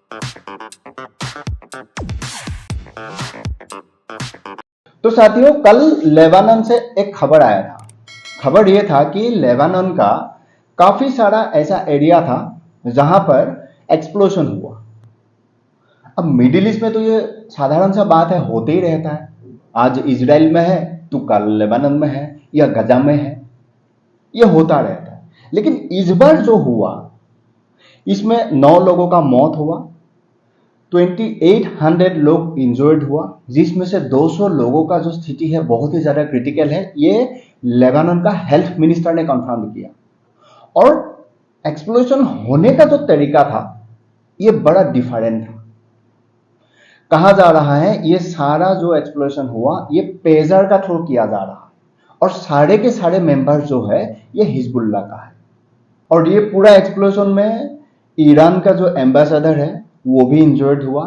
तो साथियों, कल लेबानन से एक खबर आया था। खबर यह था कि लेबानन का काफी सारा ऐसा एरिया था जहां पर एक्सप्लोजन हुआ। अब मिडिल ईस्ट में तो ये साधारण सा बात है, होते ही रहता है। आज इजराइल में है तो कल लेबानन में है या गजा में है, ये होता रहता है। लेकिन इस बार जो हुआ, इसमें 9 लोगों का मौत हुआ, 2800 लोग इंजर्ड हुआ, जिसमें से 200 लोगों का जो स्थिति है बहुत ही ज्यादा क्रिटिकल है। ये लेबानन का हेल्थ मिनिस्टर ने कंफर्म किया। और एक्सप्लोजन होने का जो तरीका था ये बड़ा डिफरेंट था। कहा जा रहा है ये सारा जो एक्सप्लोजन हुआ ये पेजर का थ्रू किया जा रहा है, और सारे के सारे मेंबर जो है ये हिजबुल्लाह का है। और ये पूरा एक्सप्लोजन में ईरान का जो एम्बेसडर है वो भी इंजर्ड हुआ,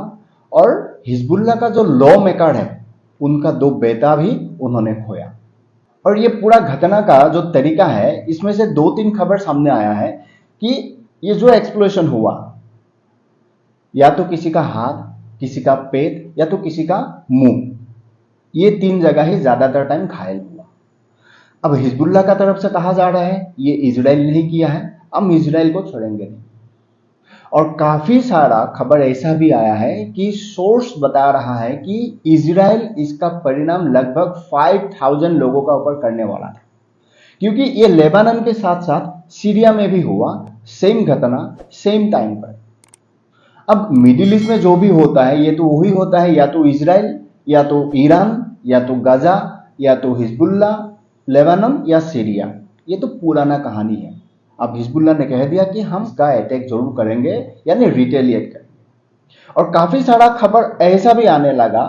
और हिजबुल्लाह का जो लॉ मेकर है उनका 2 बेटा भी उन्होंने खोया। और ये पूरा घटना का जो तरीका है, इसमें से 2-3 खबर सामने आया है कि ये जो एक्सप्लोजन हुआ, या तो किसी का हाथ, किसी का पेट, या तो किसी का मुंह, ये 3 जगह ही ज्यादातर टाइम घायल हुआ। अब हिजबुल्लाह का तरफ से कहा जा रहा है ये इजराइल ने ही किया है, हम इजराइल को छोड़ेंगे नहीं। और काफी सारा खबर ऐसा भी आया है कि सोर्स बता रहा है कि इजराइल इसका परिणाम लगभग 5000 लोगों का ऊपर करने वाला था, क्योंकि ये लेबानन के साथ साथ सीरिया में भी हुआ, सेम घटना सेम टाइम पर। अब मिडिल ईस्ट में जो भी होता है ये तो वही होता है, या तो इजराइल, या तो ईरान, या तो गजा, या तो हिजबुल्लाह, लेबानन या सीरिया। ये तो पुराना कहानी है। अब हिजबुल्लाह ने कह दिया कि हम इसका अटैक जरूर करेंगे, यानी रिटेलिएट करेंगे। और काफी सारा खबर ऐसा भी आने लगा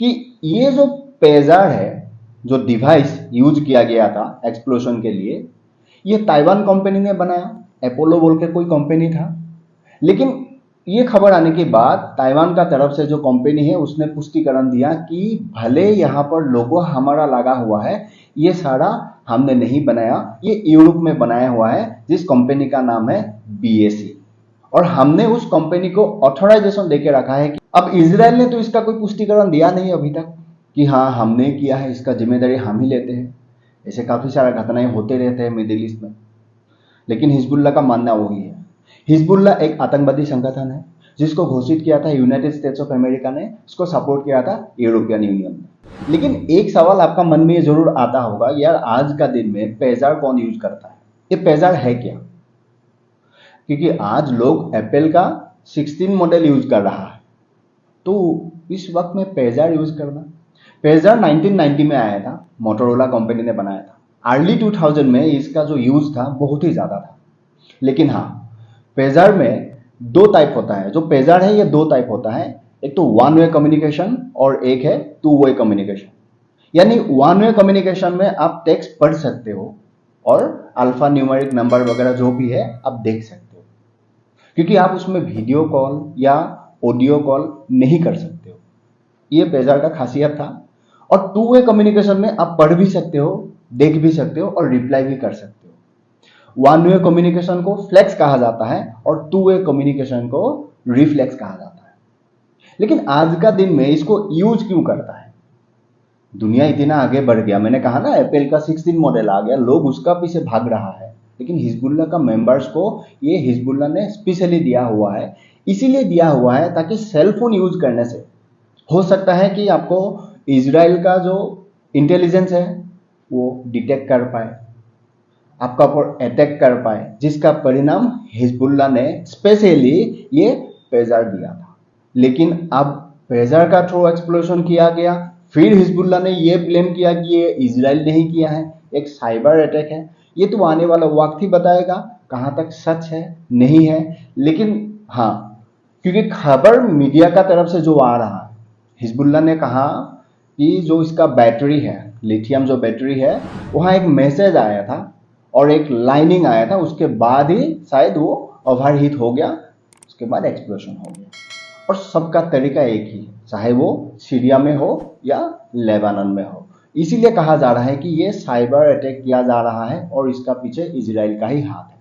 कि ये जो पेजर है, जो डिवाइस यूज किया गया था एक्सप्लोजन के लिए, ये ताइवान कंपनी ने बनाया, अपोलो बोल के कोई कंपनी था। लेकिन ये खबर आने के बाद ताइवान का तरफ से जो कंपनी है उसने पुष्टिकरण दिया कि भले यहाँ पर लोगो हमारा लगा हुआ है, ये सारा हमने नहीं बनाया, ये यूरोप में बनाया हुआ है, जिस कंपनी का नाम है BAC। और हमने उस कंपनी को ऑथराइजेशन देके रखा है कि अब इजराइल ने तो इसका कोई पुष्टिकरण दिया नहीं अभी तक कि हाँ हमने किया है, इसका जिम्मेदारी हम ही लेते हैं। ऐसे काफी सारा घटनाएं होते रहते हैं मिडिल ईस्ट में। लेकिन हिजबुल्लाह का मानना वही है। हिजबुल्लाह एक आतंकवादी संगठन है जिसको घोषित किया था यूनाइटेड स्टेट्स ऑफ अमेरिका ने, इसको सपोर्ट किया था यूरोपियन यूनियन ने। लेकिन एक सवाल आपका मन में जरूर आता होगा, यार आज का दिन में पेजर कौन यूज करता है? ये पेजर है क्या? क्योंकि आज लोग एप्पल का 16 मॉडल यूज कर रहा है, तो इस वक्त में पेजर यूज करना। पेजर 1990 में आया था, मोटोरोला कंपनी ने बनाया था। अर्ली 2000 में इसका जो यूज था बहुत ही ज्यादा था। लेकिन हाँ, पेजर में 2 टाइप होता है। जो पेजर है ये 2 टाइप होता है, एक तो 1 वे कम्युनिकेशन और एक है 2 वे कम्युनिकेशन। यानी 1 वे कम्युनिकेशन में आप टेक्स्ट पढ़ सकते हो और अल्फा न्यूमेरिक नंबर वगैरह जो भी है आप देख सकते हो, क्योंकि आप उसमें वीडियो कॉल या ऑडियो कॉल नहीं कर सकते हो। ये पेजर का खासियत था। और 2 वे कम्युनिकेशन में आप पढ़ भी सकते हो, देख भी सकते हो और रिप्लाई भी कर सकते हो। 1 वे कम्युनिकेशन को फ्लेक्स कहा जाता है और 2 वे कम्युनिकेशन को रिफ्लेक्स कहा जाता है। लेकिन आज का दिन में इसको यूज क्यों करता है? दुनिया इतना आगे बढ़ गया, मैंने कहा ना एप्पल का 16 मॉडल आ गया, लोग उसका पीछे भाग रहा है। लेकिन हिजबुल्लाह का मेंबर्स को ये हिजबुल्लाह ने स्पेशली दिया हुआ है, इसीलिए दिया हुआ है ताकि सेलफोन यूज करने से हो सकता है कि आपको इजराइल का जो इंटेलिजेंस है वो डिटेक्ट कर पाए, आपका ऊपर अटैक कर पाए, जिसका परिणाम हिजबुल्लाह ने स्पेशली ये पेजर दिया था। लेकिन अब पेजर का थ्रू एक्सप्लोजन किया गया, फिर हिजबुल्लाह ने ये ब्लेम किया कि ये इजराइल ने ही किया है, एक साइबर अटैक है। ये तो आने वाला वक्त ही बताएगा कहां तक सच है नहीं है। लेकिन हाँ, क्योंकि खबर मीडिया का तरफ से जो आ रहा है, हिजबुल्लाह ने कहा कि जो इसका बैटरी है, लिथियम जो बैटरी है, वहां एक मैसेज आया था और एक लाइनिंग आया था, उसके बाद ही शायद वो ओवरहीट हो गया, उसके बाद एक्सप्लोजन हो गया। और सबका तरीका एक ही, चाहे वो सीरिया में हो या लेबानन में हो। इसीलिए कहा जा रहा है कि ये साइबर अटैक किया जा रहा है और इसका पीछे इजराइल का ही हाथ है।